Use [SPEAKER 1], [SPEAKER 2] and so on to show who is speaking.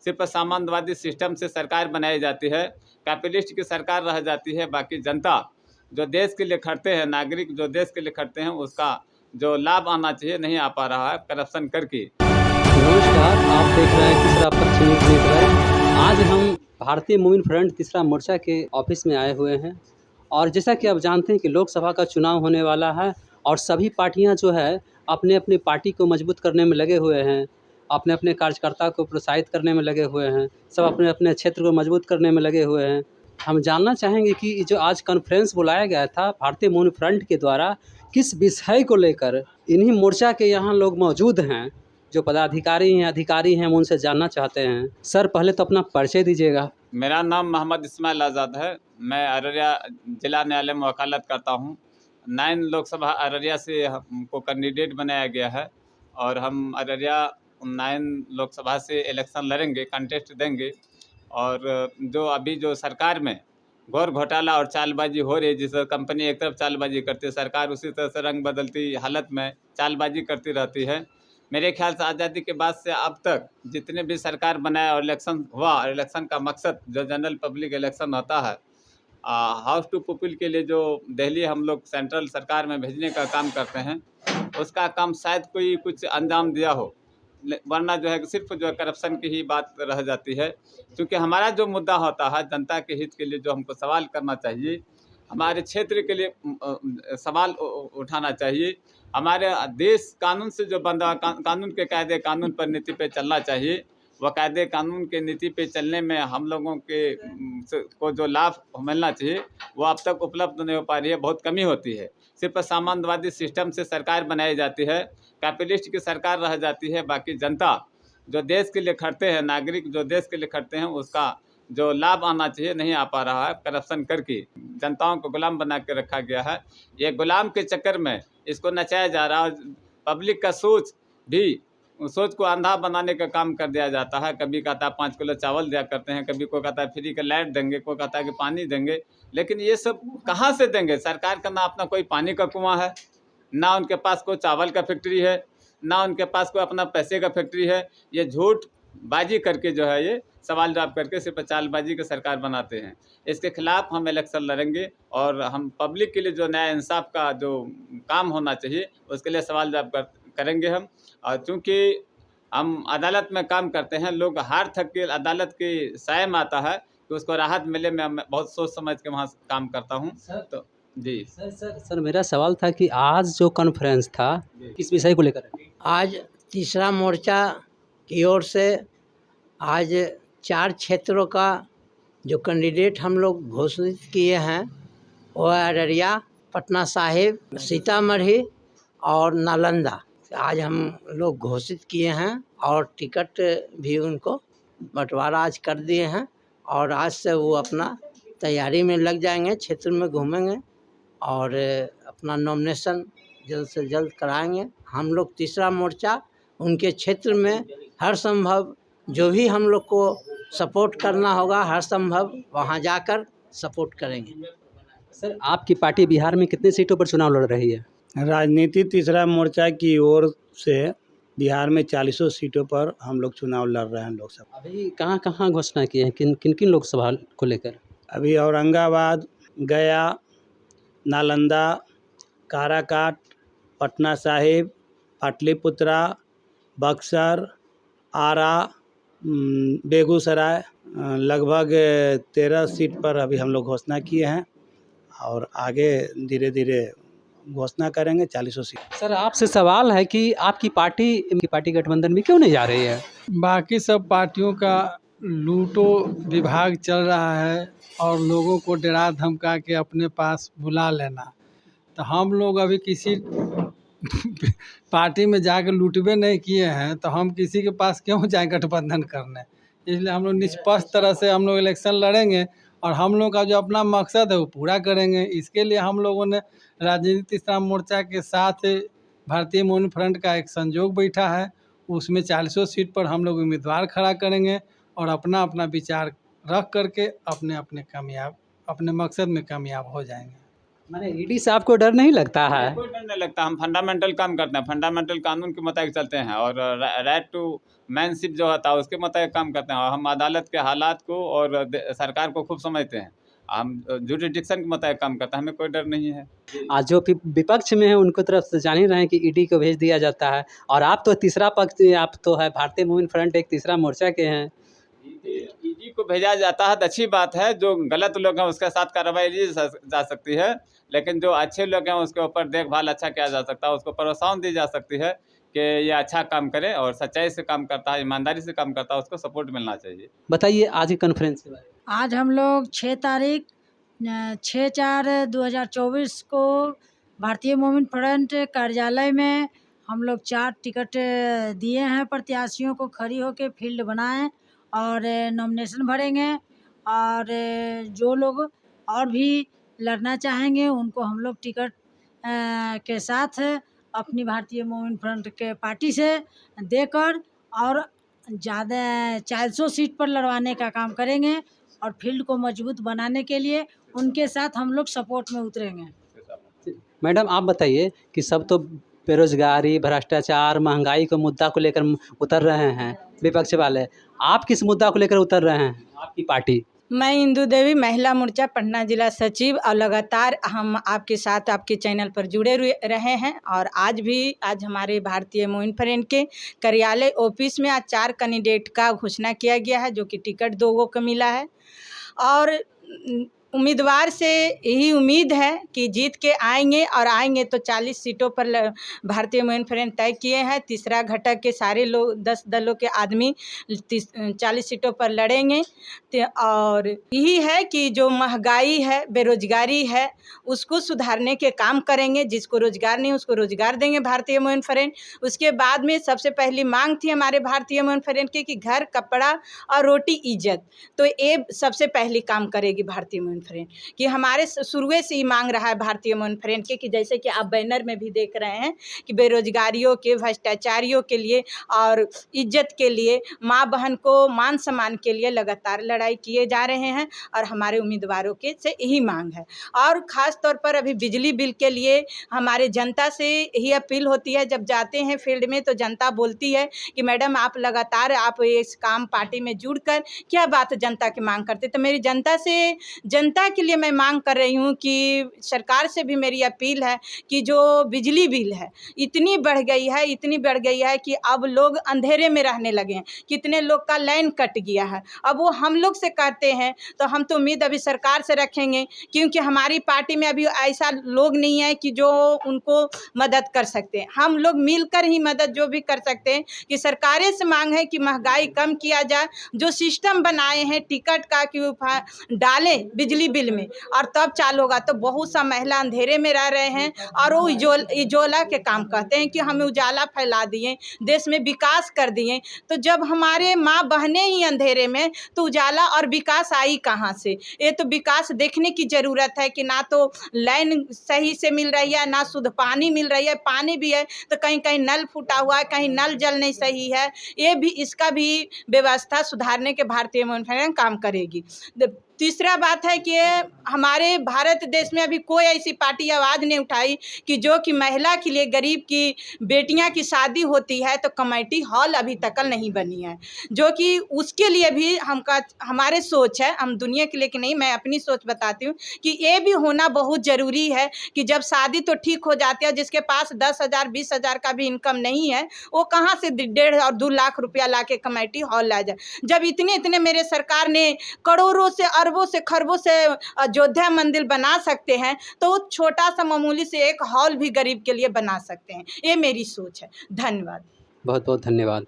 [SPEAKER 1] सिर्फ सामंतवादी सिस्टम से सरकार बनाई जाती है, कैपिटलिस्ट की सरकार रह जाती है। बाकी जनता जो देश के लिए खड़ते हैं, नागरिक जो देश के लिए खड़ते हैं, उसका जो लाभ आना चाहिए नहीं आ पा रहा है करप्शन करके।
[SPEAKER 2] नमस्कार, आप देख रहे हैं तीसरा पक्ष न्यूज़ नेटवर्क। आज हम भारतीय मूविंग फ्रंट तीसरा मोर्चा के ऑफिस में आए हुए हैं और जैसा कि आप जानते हैं कि लोकसभा का चुनाव होने वाला है और सभी पार्टियां जो है अपने अपनी पार्टी को मजबूत करने में लगे हुए हैं, अपने अपने कार्यकर्ता को प्रोत्साहित करने में लगे हुए हैं, सब अपने अपने क्षेत्र को मजबूत करने में लगे हुए हैं। हम जानना चाहेंगे कि जो आज कॉन्फ्रेंस बुलाया गया था भारतीय मूविंग फ्रंट के द्वारा, किस विषय को लेकर इन्हीं मोर्चा के यहाँ लोग मौजूद हैं, जो पदाधिकारी हैं, अधिकारी हैं, हम उनसे जानना चाहते हैं। सर, पहले तो अपना परिचय दीजिएगा।
[SPEAKER 1] मेरा नाम मोहम्मद इस्माइल आज़ाद है। मैं अररिया जिला न्यायालय में वकालत करता हूँ। 9 लोकसभा अररिया से हमको कैंडिडेट बनाया गया है और हम अररिया 9 लोकसभा से इलेक्शन लड़ेंगे, कंटेस्ट देंगे। और जो अभी जो सरकार में घोर घोटाला और चालबाजी हो रही है, जिस कंपनी एक तरफ चालबाजी करती है, सरकार उसी तरह से रंग बदलती हालत में चालबाजी करती रहती है। मेरे ख्याल से आज़ादी के बाद से अब तक जितने भी सरकार बनाया और इलेक्शन हुआ, और इलेक्शन का मकसद जो जनरल पब्लिक इलेक्शन होता है, हाउस टू पीपल के लिए जो दिल्ली हम लोग सेंट्रल सरकार में भेजने का काम करते हैं, उसका काम शायद कोई कुछ अंजाम दिया हो, वरना जो है सिर्फ जो है करप्शन की ही बात रह जाती है। क्योंकि हमारा जो मुद्दा होता है जनता के हित के लिए, जो हमको सवाल करना चाहिए, हमारे क्षेत्र के लिए सवाल उठाना चाहिए। हमारे देश कानून से जो बंधा, कानून के कायदे कानून पर नीति पे चलना चाहिए। वह कायदे कानून के नीति पे चलने में हम लोगों के को जो लाभ मिलना चाहिए वो अब तक उपलब्ध नहीं हो पा रही है, बहुत कमी होती है। सिर्फ सामंतवादी सिस्टम से सरकार बनाई जाती है, कैपिटलिस्ट की सरकार रह जाती है। बाकी जनता जो देश के लिए खड़ते हैं, नागरिक जो देश के लिए खड़ते हैं, उसका जो लाभ आना चाहिए नहीं आ पा रहा है करप्शन करके। जनताओं को गुलाम बना के रखा गया है। ये गुलाम के चक्कर में इसको नचाया जा रहा है। पब्लिक का सोच को अंधा बनाने का काम कर दिया जाता है। कभी कहता है 5 किलो चावल दिया करते हैं, कभी कोई कहता है फ्री का लाइट देंगे, कोई कहता है कि पानी देंगे। लेकिन ये सब कहाँ से देंगे? सरकार का ना अपना कोई पानी का कुआं है, ना उनके पास कोई चावल का फैक्ट्री है, ना उनके पास कोई अपना पैसे का फैक्ट्री है। ये झूठ बाजी करके जो है ये सवाल जवाब करके सिर्फ चालबाजी की सरकार बनाते हैं। इसके खिलाफ हम इलेक्शन लड़ेंगे और हम पब्लिक के लिए जो न्याय इंसाफ का जो काम होना चाहिए उसके लिए सवाल जवाब करेंगे हम। और चूँकि हम अदालत में काम करते हैं, लोग हार थक के अदालत के साये में आता है कि उसको राहत मिले। मैं बहुत सोच समझ के वहाँ काम करता हूँ। तो जी
[SPEAKER 2] सर, मेरा सवाल था कि आज जो कॉन्फ्रेंस था किस विषय को लेकर है?
[SPEAKER 3] आज तीसरा मोर्चा की ओर से आज 4 क्षेत्रों का जो कैंडिडेट हम लोग घोषित किए हैं वो अररिया, पटना साहिब, सीतामढ़ी और नालंदा आज हम लोग घोषित किए हैं और टिकट भी उनको बंटवारा आज कर दिए हैं और आज से वो अपना तैयारी में लग जाएंगे, क्षेत्र में घूमेंगे और अपना नॉमिनेशन जल्द से जल्द कराएंगे। हम लोग तीसरा मोर्चा उनके क्षेत्र में हर संभव जो भी हम लोग को सपोर्ट करना होगा, हर संभव वहां जाकर सपोर्ट करेंगे।
[SPEAKER 2] सर, आपकी पार्टी बिहार में कितनी सीटों पर चुनाव लड़ रही है?
[SPEAKER 4] राजनीति तीसरा मोर्चा की ओर से बिहार में 40 सीटों पर हम लोग चुनाव लड़ रहे हैं लोकसभा।
[SPEAKER 2] अभी कहाँ कहाँ घोषणा किए हैं, किन किन लोकसभा को लेकर?
[SPEAKER 4] अभी औरंगाबाद, गया, नालंदा, काराकाट, पटना साहिब, पाटलिपुत्रा, बक्सर, आरा, बेगूसराय, लगभग 13 सीट पर अभी हम लोग घोषणा किए हैं और आगे धीरे धीरे घोषणा करेंगे 40 सीट।
[SPEAKER 2] सर, आपसे सवाल है कि आपकी पार्टी गठबंधन में क्यों नहीं जा रही है?
[SPEAKER 5] बाकी सब पार्टियों का लूटो विभाग चल रहा है और लोगों को डरा धमका के अपने पास बुला लेना। तो हम लोग अभी किसी पार्टी में जाकर लूटबे नहीं किए हैं, तो हम किसी के पास क्यों जाएं गठबंधन करने। इसलिए हम लोग निष्पक्ष तरह से हम लोग इलेक्शन लड़ेंगे और हम लोग का जो अपना मकसद है वो पूरा करेंगे। इसके लिए हम लोगों ने राजनीतिक तीसरा मोर्चा के साथ भारतीय मूविंग फ्रंट का एक संयोग बैठा है, उसमें 40 सीट पर हम लोग उम्मीदवार खड़ा करेंगे और अपना अपना विचार रख करके अपने मकसद में कामयाब हो जाएंगे।
[SPEAKER 2] मैंने ईडी से आपको डर नहीं लगता है?
[SPEAKER 1] कोई डर नहीं लगता। हम फंडामेंटल काम करते हैं, फंडामेंटल कानून के मुताबिक चलते हैं और राइट टू मैनशिप जो होता है उसके मुताबिक काम करते हैं और हम अदालत के हालात को और सरकार को खूब समझते हैं। हम जुरिडिक्शन के मुताबिक काम करते हैं, हमें कोई डर नहीं है।
[SPEAKER 2] आज जो विपक्ष में है उनको तरफ से जान ही रहे हैं कि ईडी को भेज दिया जाता है, और आप तो तीसरा पक्ष, आप तो है भारतीय मोमिन फ्रंट एक तीसरा मोर्चा के हैं।
[SPEAKER 1] ईडी को भेजा जाता है तो अच्छी बात है। जो गलत लोग हैं उसके साथ कार्रवाई ली जा सकती है, लेकिन जो अच्छे लोग हैं उसके ऊपर देखभाल अच्छा किया जा सकता है, उसको प्रोत्साहन दी जा सकती है कि ये अच्छा काम करे और सच्चाई से काम करता है, ईमानदारी से काम करता है, उसको सपोर्ट मिलना चाहिए।
[SPEAKER 2] बताइए आज की कॉन्फ्रेंस के बारे में।
[SPEAKER 6] आज हम लोग 6 तारीख 6/4/2024 को भारतीय मोमिन फ्रंट कार्यालय में हम लोग 4 टिकट दिए हैं प्रत्याशियों को, खड़ी होकर फील्ड बनाएं और नॉमिनेशन भरेंगे। और जो लोग और भी लड़ना चाहेंगे उनको हम लोग टिकट के साथ अपनी भारतीय मोमिन फ्रंट के पार्टी से देकर और ज़्यादा 400 सीट पर लड़वाने का काम करेंगे और फील्ड को मजबूत बनाने के लिए उनके साथ हम लोग सपोर्ट में उतरेंगे।
[SPEAKER 2] मैडम आप बताइए कि सब तो बेरोजगारी, भ्रष्टाचार, महंगाई के मुद्दा को लेकर उतर रहे हैं विपक्ष वाले, आप किस मुद्दा को लेकर उतर रहे हैं, आपकी पार्टी?
[SPEAKER 7] मैं इंदू देवी, महिला मोर्चा पटना जिला सचिव, और लगातार हम आपके साथ आपके चैनल पर जुड़े रहे हैं। और आज हमारे भारतीय मोमिन फ्रंट के कार्यालय ऑफिस में आज 4 कैंडिडेट का घोषणा किया गया है, जो कि टिकट 2 को मिला है। और उम्मीदवार से यही उम्मीद है कि जीत के आएंगे तो 40 सीटों पर भारतीय मोमिन फ्रंट तय किए हैं। तीसरा घटक के सारे लोग 10 दलों के आदमी 40 सीटों पर लड़ेंगे। और यही है कि जो महंगाई है, बेरोजगारी है, उसको सुधारने के काम करेंगे। जिसको रोजगार नहीं उसको रोजगार देंगे भारतीय मोमिन फ्रंट। उसके बाद में सबसे पहली मांग थी हमारे भारतीय मोमिन फ्रंट की कि घर, कपड़ा और रोटी, इज्जत, तो ये सबसे पहली काम करेगी भारतीय मोमिन फ्रंट। कि हमारे शुरू से ही मांग रहा है भारतीय मोमिन फ्रंट के कि जैसे कि आप बैनर में भी देख रहे हैं कि बेरोजगारियों के, भ्रष्टाचारियों के लिए और इज्जत के लिए, माँ बहन को मान सम्मान के लिए लगातार लड़ाई किए जा रहे हैं। और हमारे उम्मीदवारों के से यही मांग है। और ख़ास तौर पर अभी बिजली बिल के लिए हमारे जनता से यही अपील होती है, जब जाते हैं फील्ड में तो जनता बोलती है कि मैडम आप लगातार आप इस काम पार्टी में जुड़कर क्या बात जनता की मांग करते। तो मेरी जनता के लिए मैं मांग कर रही हूँ कि सरकार से भी मेरी अपील है कि जो बिजली बिल है इतनी बढ़ गई है कि अब लोग अंधेरे में रहने लगे हैं। कितने लोग का लाइन कट गया है। अब वो हम लोग से करते हैं तो हम तो उम्मीद अभी सरकार से रखेंगे, क्योंकि हमारी पार्टी में अभी ऐसा लोग नहीं है कि जो उनको मदद कर सकते हैं। हम लोग मिलकर ही मदद जो भी कर सकते हैं। कि सरकारें से मांग है कि महंगाई कम किया जाए, जो सिस्टम बनाए हैं टिकट का कि वो डालें बिजली बिल में, और तब चालू होगा। तो बहुत सा महिला अंधेरे में रह रहे हैं और वो उजाला के काम कहते हैं कि हमें उजाला फैला दिए, देश में विकास कर दिए। तो जब हमारे माँ बहनें ही अंधेरे में, तो उजाला और विकास आई कहाँ से। ये तो विकास देखने की ज़रूरत है कि ना तो लाइन सही से मिल रही है, ना शुद्ध पानी मिल रही है। पानी भी है तो कहीं कहीं नल फूटा हुआ है, कहीं नल जल नहीं सही है। ये भी, इसका भी व्यवस्था सुधारने के भारतीय मोमिन फ्रंट काम करेगी। तीसरा बात है कि हमारे भारत देश में अभी कोई ऐसी पार्टी आवाज़ नहीं उठाई कि जो कि महिला के लिए, गरीब की बेटियां की शादी होती है तो कमेटी हॉल अभी तक नहीं बनी है। जो कि उसके लिए भी हमारे सोच है, हम दुनिया के लिए कि नहीं, मैं अपनी सोच बताती हूँ कि ये भी होना बहुत ज़रूरी है। कि जब शादी तो ठीक हो जाती है, जिसके पास 10,000 20,000 का भी इनकम नहीं है, वो कहाँ से 1.5 और 2 लाख रुपया ला के कमेटी हॉल ला जाए। जब इतने मेरे सरकार ने करोड़ों से, अरबों से, खरबों से अयोध्या मंदिर बना सकते हैं, तो छोटा सा मामूली से एक हॉल भी गरीब के लिए बना सकते हैं। ये मेरी सोच है। धन्यवाद।
[SPEAKER 2] बहुत बहुत धन्यवाद।